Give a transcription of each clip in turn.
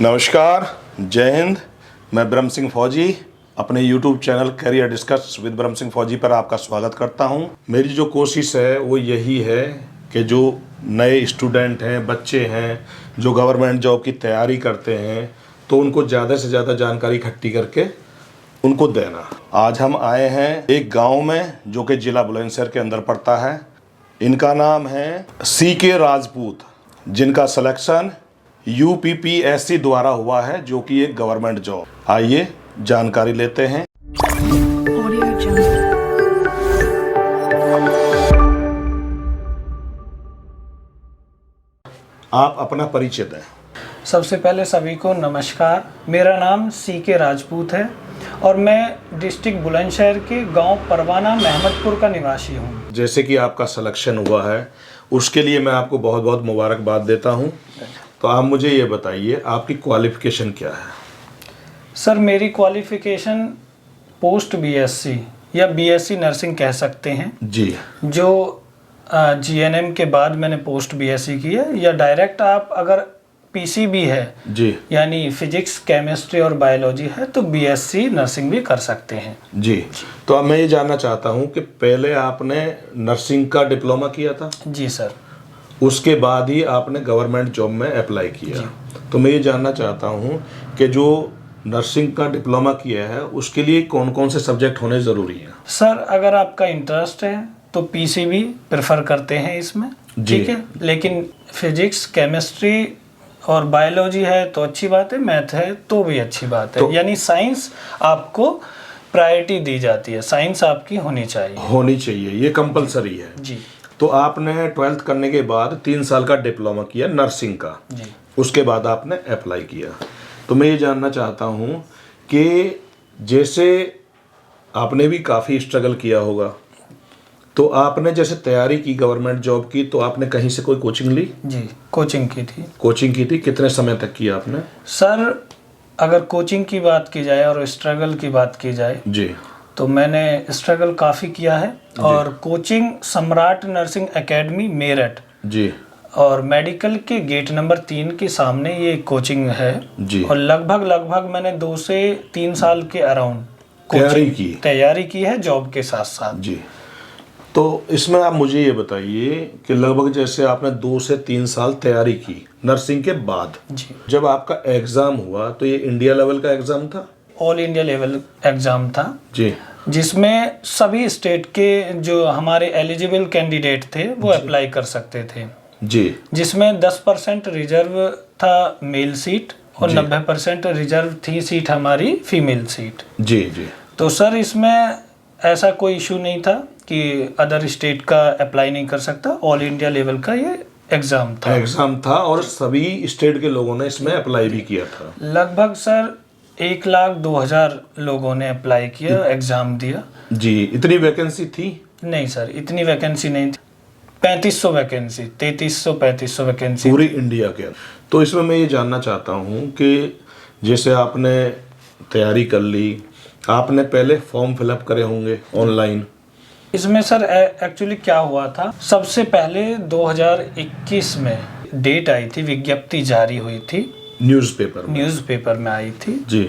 नमस्कार, जय हिंद। मैं ब्रह्म सिंह फौजी अपने YouTube channel career discuss with Brahm Singh फौजी पर आपका स्वागत करता हूं। मेरी जो कोशिश है वो यही है कि जो नए स्टूडेंट हैं, बच्चे हैं, जो गवर्नमेंट जॉब की तैयारी करते हैं, तो उनको ज़्यादा से ज़्यादा जानकारी इकट्ठी करके उनको देना। आज हम आए हैं एक गाँव में जो कि जिला बुलंदशहर के अंदर पड़ता है। इनका नाम है CK राजपूत, जिनका सिलेक्शन UPPSC द्वारा हुआ है, जो कि एक गवर्नमेंट जॉब। आइए जानकारी लेते हैं। आप अपना परिचय दें। सबसे पहले सभी को नमस्कार। मेरा नाम CK राजपूत है और मैं डिस्ट्रिक्ट बुलंदशहर के गांव परवाना महमदपुर का निवासी हूं। जैसे कि आपका सिलेक्शन हुआ है, उसके लिए मैं आपको बहुत बहुत मुबारकबाद देता हूं। तो आप मुझे ये बताइए, आपकी क्वालिफिकेशन क्या है? सर, मेरी क्वालिफिकेशन पोस्ट BSc या BSc नर्सिंग कह सकते हैं जी। जो GNM के बाद मैंने पोस्ट BSc की है, या डायरेक्ट आप अगर PCB है जी यानी फिजिक्स, केमिस्ट्री और बायोलॉजी है तो BSc नर्सिंग भी कर सकते हैं। जी। तो अब मैं ये जानना चाहता हूँ कि पहले आपने नर्सिंग का डिप्लोमा किया था? जी सर। उसके बाद ही आपने गवर्नमेंट जॉब में अप्लाई किया। तो मैं ये जानना चाहता हूँ कि जो नर्सिंग का डिप्लोमा किया है उसके लिए कौन कौन से सब्जेक्ट होने ज़रूरी हैं? सर, अगर आपका इंटरेस्ट है तो PCB प्रेफर करते हैं इसमें, ठीक है। लेकिन फिजिक्स, केमिस्ट्री और बायोलॉजी है तो अच्छी बात है, मैथ है तो भी अच्छी बात है। तो यानी साइंस आपको प्रायोरिटी दी जाती है, साइंस आपकी होनी चाहिए, ये कंपलसरी है जी। तो आपने 12th करने के बाद 3 साल का डिप्लोमा किया नर्सिंग का जी। उसके बाद आपने अप्लाई किया। तो मैं ये जानना चाहता हूँ कि जैसे आपने भी काफ़ी स्ट्रगल किया होगा, तो आपने जैसे तैयारी की गवर्नमेंट जॉब की, तो आपने कहीं से कोई कोचिंग ली? जी, कोचिंग की थी। कोचिंग की थी, कितने समय तक किया आपने? सर, अगर कोचिंग की बात की जाए और स्ट्रगल की बात की जाए जी, तो मैंने स्ट्रगल काफ़ी किया है। और कोचिंग सम्राट नर्सिंग एकेडमी मेरठ जी, और मेडिकल के गेट नंबर 3 के सामने ये कोचिंग है जी। और लगभग मैंने 2 से 3 साल के अराउंड तैयारी की है जॉब के साथ साथ। जी। तो इसमें आप मुझे ये बताइए कि लगभग जैसे आपने 2 से 3 साल तैयारी की नर्सिंग के बाद, जी, जब आपका एग्ज़ाम हुआ तो ये इंडिया लेवल का एग्ज़ाम था? ऑल इंडिया लेवल एग्ज़ाम था जी, जिसमें सभी स्टेट के जो हमारे एलिजिबल कैंडिडेट थे वो अप्लाई कर सकते थे जी, जिसमें 10% रिजर्व था मेल सीट और 90% रिजर्व थी सीट हमारी फीमेल सीट। जी, जी। तो सर, इसमें ऐसा कोई इशू नहीं था कि अदर स्टेट का अप्लाई नहीं कर सकता। ऑल इंडिया लेवल का ये एग्ज़ाम था और सभी स्टेट के लोगों ने इसमें अप्लाई भी किया था। लगभग सर 1,02,000 लोगों ने अप्लाई किया, एग्ज़ाम दिया। जी। इतनी वैकेंसी थी? नहीं सर, इतनी वैकेंसी नहीं थी। 3500 वैकेंसी, 3300-3500 वैकेंसी पूरी इंडिया के अंदर। तो इसमें मैं ये जानना चाहता हूँ कि जैसे आपने तैयारी कर ली, आपने पहले फॉर्म फिलअप करे होंगे ऑनलाइन? इसमें सर एक्चुअली क्या हुआ था, सबसे पहले 2021 में डेट आई थी, विज्ञप्ति जारी हुई थी, न्यूज़पेपर में आई थी जी।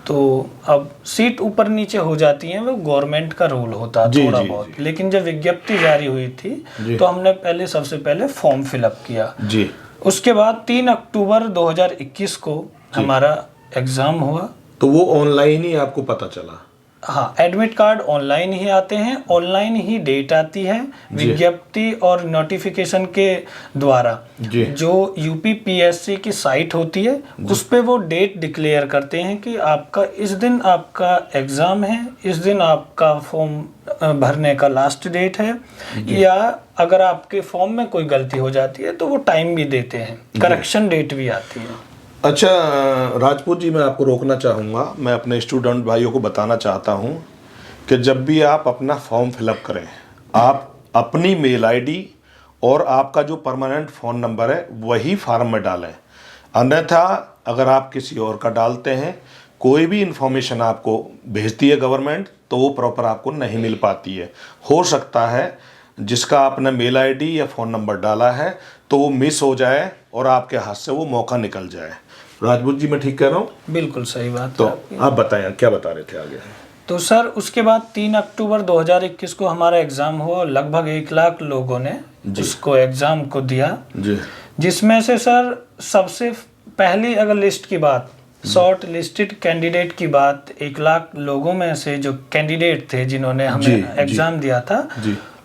तो अब सीट ऊपर नीचे हो जाती हैं, वो गवर्नमेंट का रूल होता है थोड़ा बहुत। लेकिन जब विज्ञप्ति जारी हुई थी तो हमने सबसे पहले फॉर्म फिलअप किया जी। उसके बाद 3 अक्टूबर 2021 को हमारा एग्ज़ाम हुआ। तो वो ऑनलाइन ही आपको पता चला? हाँ, एडमिट कार्ड ऑनलाइन ही आते हैं, ऑनलाइन ही डेट आती है विज्ञप्ति और नोटिफिकेशन के द्वारा। जो UPPSC की साइट होती है उस पे वो डेट डिक्लेयर करते हैं कि आपका इस दिन आपका एग्ज़ाम है, इस दिन आपका फॉर्म भरने का लास्ट डेट है, या अगर आपके फॉर्म में कोई गलती हो जाती है तो वो टाइम भी देते हैं, करेक्शन डेट भी आती है। अच्छा राजपूत जी, मैं आपको रोकना चाहूँगा। मैं अपने स्टूडेंट भाइयों को बताना चाहता हूँ कि जब भी आप अपना फॉर्म फिलअप करें, आप अपनी मेल ID और आपका जो परमानेंट फ़ोन नंबर है वही फार्म में डालें। अन्यथा अगर आप किसी और का डालते हैं, कोई भी इन्फॉर्मेशन आपको भेजती है गवर्नमेंट, तो वो प्रॉपर आपको नहीं मिल पाती है। हो सकता है जिसका आपने मेल ID या फ़ोन नंबर डाला है तो वो मिस हो जाए और आपके हाथ से वो मौका निकल जाए। राजपूत जी, मैं ठीक कह रहा हूँ? बिल्कुल सही बात तो है आपकी। आप बताएं क्या बता रहे थे आगे? तो सर उसके बाद 3 अक्टूबर 2021 को हमारा एग्ज़ाम हुआ। लगभग 1 लाख लोगों ने उसको एग्ज़ाम को दिया, जी जिसमें से सर सबसे पहली अगर लिस्ट की बात, शॉर्ट लिस्टेड कैंडिडेट की बात, 1 लाख लोगों में से जो कैंडिडेट थे जिन्होंने हमें एग्ज़ाम दिया था,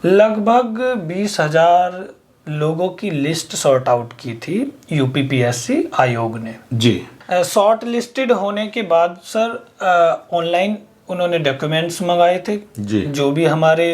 लगभग 20,000 लोगों की लिस्ट सॉर्ट आउट की थी यूपीपीएससी आयोग ने। जी शॉर्ट लिस्टेड होने के बाद सर ऑनलाइन उन्होंने डॉक्यूमेंट्स मंगाए थे। जी जो भी हमारे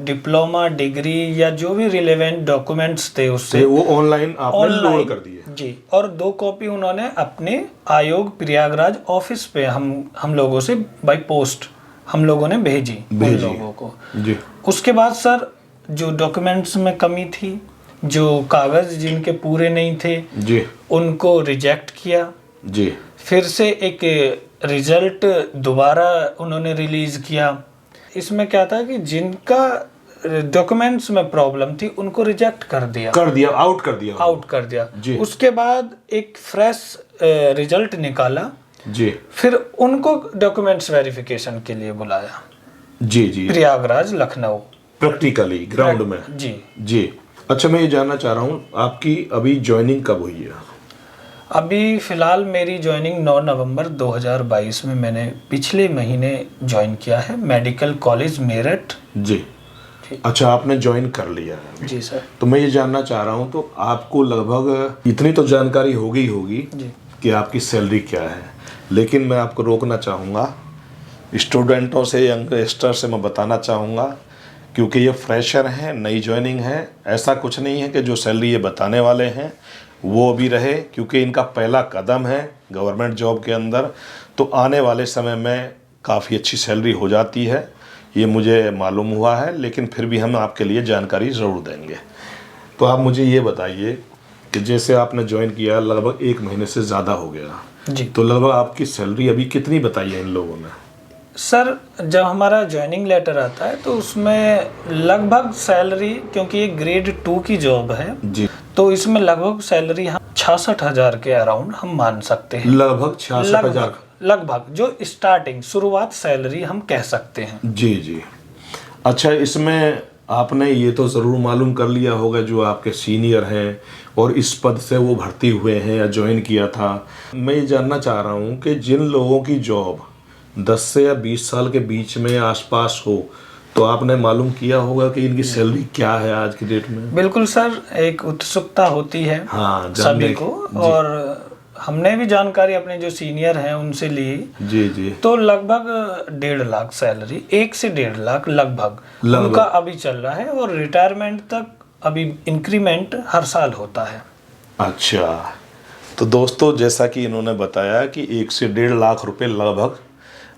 डिप्लोमा, डिग्री या जो भी रिलेवेंट डॉक्यूमेंट्स थे उससे वो ऑनलाइन आपने लोड कर दिए। जी, और 2 कॉपी उन्होंने अपने आयोग प्रयागराज ऑफिस पे हम लोगों से बाय पोस्ट हम लोगों ने भेजी उन लोगों को। जी उसके बाद सर जो डॉक्यूमेंट्स में कमी थी, जो कागज जिनके पूरे नहीं थे, जी उनको रिजेक्ट किया। जी फिर से एक रिजल्ट दोबारा उन्होंने रिलीज किया। इसमें क्या था कि जिनका डॉक्यूमेंट्स में प्रॉब्लम थी उनको रिजेक्ट कर दिया, आउट कर दिया। जी। उसके बाद एक फ्रेश रिजल्ट निकाला। जी फिर उनको डॉक्यूमेंट्स वेरिफिकेशन के लिए बुलाया। जी जी प्रयागराज, लखनऊ, प्रैक्टिकली ग्राउंड में। जी जी। अच्छा, मैं ये जानना चाह रहा हूँ आपकी अभी ज्वाइनिंग कब हुई है? अभी फ़िलहाल मेरी ज्वाइनिंग 9 नवंबर 2022 में मैंने पिछले महीने ज्वाइन किया है, मेडिकल कॉलेज मेरठ। जी। अच्छा, आपने ज्वाइन कर लिया है? जी सर। तो मैं ये जानना चाह रहा हूँ, तो आपको लगभग इतनी तो जानकारी होगी कि आपकी सैलरी क्या है, लेकिन मैं आपको रोकना चाहूँगा, स्टूडेंटों से, यंगस्टर से मैं बताना चाहूँगा, क्योंकि ये फ्रेशर हैं, नई ज्वाइनिंग है। ऐसा कुछ नहीं है कि जो सैलरी ये बताने वाले हैं वो भी रहे, क्योंकि इनका पहला कदम है गवर्नमेंट जॉब के अंदर। तो आने वाले समय में काफ़ी अच्छी सैलरी हो जाती है, ये मुझे मालूम हुआ है, लेकिन फिर भी हम आपके लिए जानकारी ज़रूर देंगे। तो आप मुझे ये बताइए कि जैसे आपने ज्वाइन किया लगभग 1 महीने से ज़्यादा हो गया जी, तो लगभग आपकी सैलरी अभी कितनी बताई है इन लोगों ने? सर जब हमारा ज्वाइनिंग लेटर आता है तो उसमें लगभग सैलरी, क्योंकि ये ग्रेड 2 की जॉब है जी, तो इसमें लगभग सैलरी हम 66,000 के अराउंड हम मान सकते हैं। लगभग 66,000 लगभग जो स्टार्टिंग शुरुआत सैलरी हम कह सकते हैं। जी जी। अच्छा, इसमें आपने ये तो ज़रूर मालूम कर लिया होगा जो आपके सीनियर हैं और इस पद से वो भर्ती हुए हैं या ज्वाइन किया था। मैं ये जानना चाह रहा हूँ कि जिन लोगों की जॉब 10 से या 20 साल के बीच में आसपास हो, तो आपने मालूम किया होगा कि इनकी सैलरी क्या है आज की डेट में? बिल्कुल सर, एक उत्सुकता होती है हाँ सभी को, और हमने भी जानकारी अपने जो सीनियर हैं उनसे ली। जी जी। तो लगभग 1.5 लाख सैलरी, 1 से 1.5 लाख लगभग उनका अभी चल रहा है, और रिटायरमेंट तक अभी इंक्रीमेंट हर साल होता है। अच्छा, तो दोस्तों जैसा कि इन्होंने बताया कि 1 से 1.5 लाख रुपए लगभग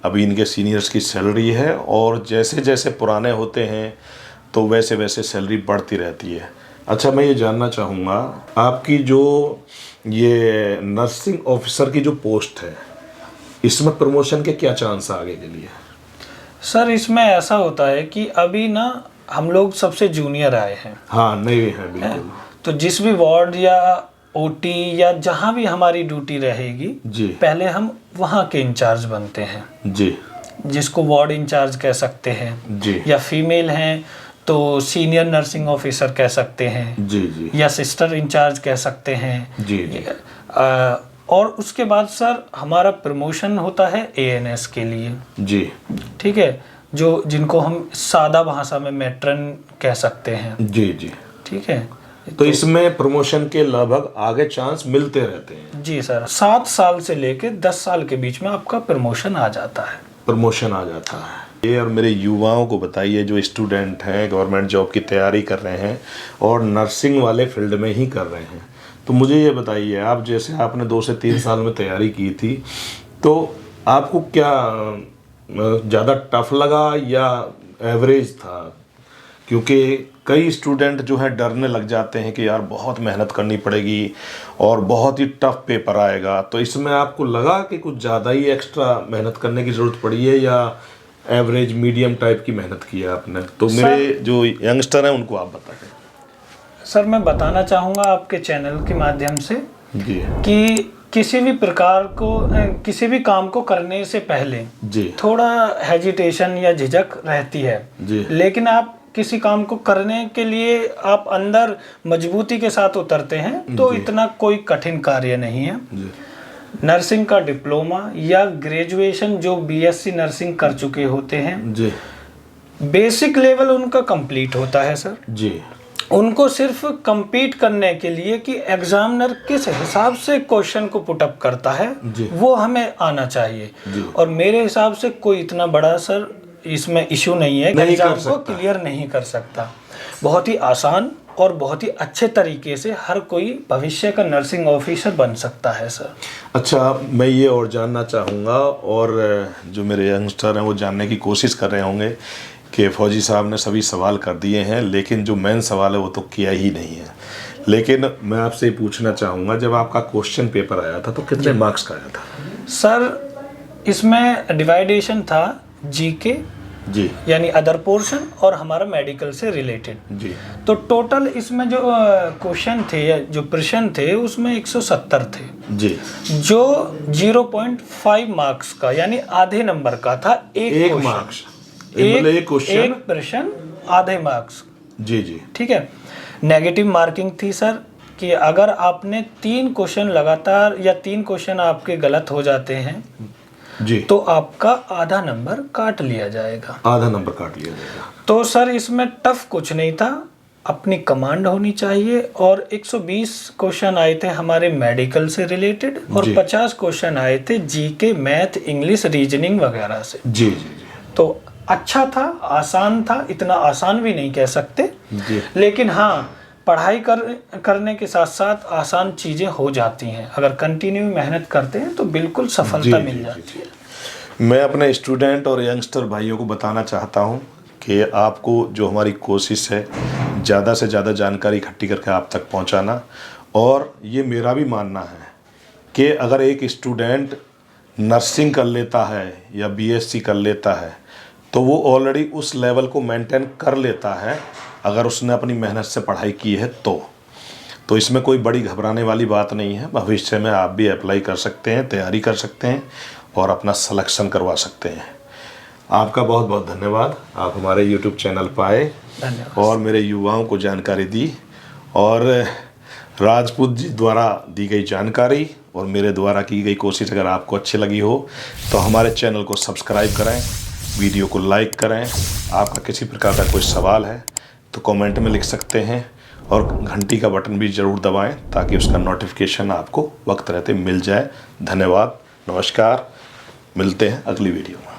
अभी इनके सीनियर्स की सैलरी है, और जैसे जैसे पुराने होते हैं तो वैसे वैसे सैलरी बढ़ती रहती है। अच्छा, मैं ये जानना चाहूँगा आपकी जो ये नर्सिंग ऑफिसर की जो पोस्ट है, इसमें प्रमोशन के क्या चांस है आगे के लिए? सर इसमें ऐसा होता है कि अभी ना हम लोग सबसे जूनियर आए हैं। हाँ, नए हैं बिल्कुल। तो जिस भी वार्ड या ओटी या जहाँ भी हमारी ड्यूटी रहेगी जी, पहले हम वहाँ के इंचार्ज बनते हैं जी, जिसको वार्ड इंचार्ज कह सकते हैं जी, या फीमेल हैं तो सीनियर नर्सिंग ऑफिसर कह सकते हैं जी, जी, या सिस्टर इंचार्ज कह सकते हैं। जी, जी। और उसके बाद सर हमारा प्रमोशन होता है एएनएस के लिए। जी, ठीक है, जो जिनको हम सादा भाषा में मैट्रन कह सकते हैं। जी, जी। ठीक है, तो इसमें प्रमोशन के लगभग आगे चांस मिलते रहते हैं? जी सर, 7 साल से लेके 10 साल के बीच में आपका प्रमोशन आ जाता है। प्रमोशन आ जाता है। ये और मेरे युवाओं को बताइए जो स्टूडेंट हैं, गवर्नमेंट जॉब की तैयारी कर रहे हैं और नर्सिंग वाले फील्ड में ही कर रहे हैं, तो मुझे ये बताइए, आप जैसे आपने 2 से 3 साल में तैयारी की थी, तो आपको क्या ज़्यादा टफ लगा या एवरेज था? क्योंकि कई स्टूडेंट जो है डरने लग जाते हैं कि यार बहुत मेहनत करनी पड़ेगी और बहुत ही टफ पेपर आएगा, तो इसमें आपको लगा कि कुछ ज़्यादा ही एक्स्ट्रा मेहनत करने की ज़रूरत पड़ी है या एवरेज मीडियम टाइप की मेहनत की है आपने? तो मेरे जो यंगस्टर हैं उनको आप बताएं। सर मैं बताना चाहूँगा आपके चैनल के माध्यम से जी कि किसी भी प्रकार को किसी भी काम को करने से पहले जी थोड़ा हेजिटेशन या झिझक रहती है जी। लेकिन आप किसी काम को करने के लिए आप अंदर मजबूती के साथ उतरते हैं तो इतना कोई कठिन कार्य नहीं है जी नर्सिंग का डिप्लोमा या ग्रेजुएशन जो बीएससी नर्सिंग कर चुके होते हैं जी बेसिक लेवल उनका कंप्लीट होता है सर। जी। उनको सिर्फ compete करने के लिए कि एग्जामिनर किस हिसाब से क्वेश्चन को पुटअप करता है जी। वो हमें आना चाहिए जी। और मेरे हिसाब से कोई इतना बड़ा सर इसमें इशू नहीं है कि एग्जाम को क्लियर नहीं कर सकता। बहुत ही आसान और बहुत ही अच्छे तरीके से हर कोई भविष्य का नर्सिंग ऑफिसर बन सकता है सर। अच्छा, मैं ये और जानना चाहूँगा और जो मेरे यंगस्टर हैं वो जानने की कोशिश कर रहे होंगे कि फौजी साहब ने सभी सवाल कर दिए हैं लेकिन जो मेन सवाल है वो तो किया ही नहीं है। लेकिन मैं आपसे पूछना चाहूँगा, जब आपका क्वेश्चन पेपर आया था तो कितने मार्क्स का आया था? सर इसमें डिवाइडेशन था जीके जी यानी अदर पोर्शन और हमारा मेडिकल से रिलेटेड। जी। तो टोटल इसमें जो क्वेश्चन थे या जो प्रश्न थे उसमें 170 थे जी। जो 0.5 मार्क्स का यानी आधे नंबर का था। एक मार्क्स एक क्वेश्चन, एक प्रश्न आधे मार्क्स। जी जी। ठीक है। नेगेटिव मार्किंग थी सर कि अगर आपने 3 क्वेश्चन लगातार या 3 क्वेश्चन आपके गलत हो जाते हैं जी तो आपका आधा नंबर काट लिया जाएगा। आधा नंबर काट लिया जाएगा। तो सर इसमें टफ कुछ नहीं था, अपनी कमांड होनी चाहिए और 120 क्वेश्चन आए थे हमारे मेडिकल से रिलेटेड और 50 क्वेश्चन आए थे जीके, मैथ, इंग्लिश, रीजनिंग वगैरह से। जी जी जी। तो अच्छा था, आसान था, इतना आसान भी नहीं कह सकते जी। लेकिन हाँ पढ़ाई करने के साथ साथ आसान चीज़ें हो जाती हैं। अगर कंटिन्यू मेहनत करते हैं तो बिल्कुल सफलता मिल जाती है। मैं अपने स्टूडेंट और यंगस्टर भाइयों को बताना चाहता हूं कि आपको जो हमारी कोशिश है ज़्यादा से ज़्यादा जानकारी इकट्ठी करके आप तक पहुंचाना, और ये मेरा भी मानना है कि अगर एक स्टूडेंट नर्सिंग कर लेता है या बीएससी कर लेता है तो वो ऑलरेडी उस लेवल को मेंटेन कर लेता है अगर उसने अपनी मेहनत से पढ़ाई की है तो इसमें कोई बड़ी घबराने वाली बात नहीं है। भविष्य में आप भी अप्लाई कर सकते हैं, तैयारी कर सकते हैं और अपना सिलेक्शन करवा सकते हैं। आपका बहुत बहुत धन्यवाद, आप हमारे YouTube चैनल पर आए और मेरे युवाओं को जानकारी दी, और राजपूत जी द्वारा दी गई जानकारी और मेरे द्वारा की गई कोशिश अगर आपको अच्छी लगी हो तो हमारे चैनल को सब्सक्राइब करें, वीडियो को लाइक करें। आपका किसी प्रकार का कोई सवाल है तो कमेंट में लिख सकते हैं और घंटी का बटन भी ज़रूर दबाएं ताकि उसका नोटिफिकेशन आपको वक्त रहते मिल जाए। धन्यवाद, नमस्कार, मिलते हैं अगली वीडियो में।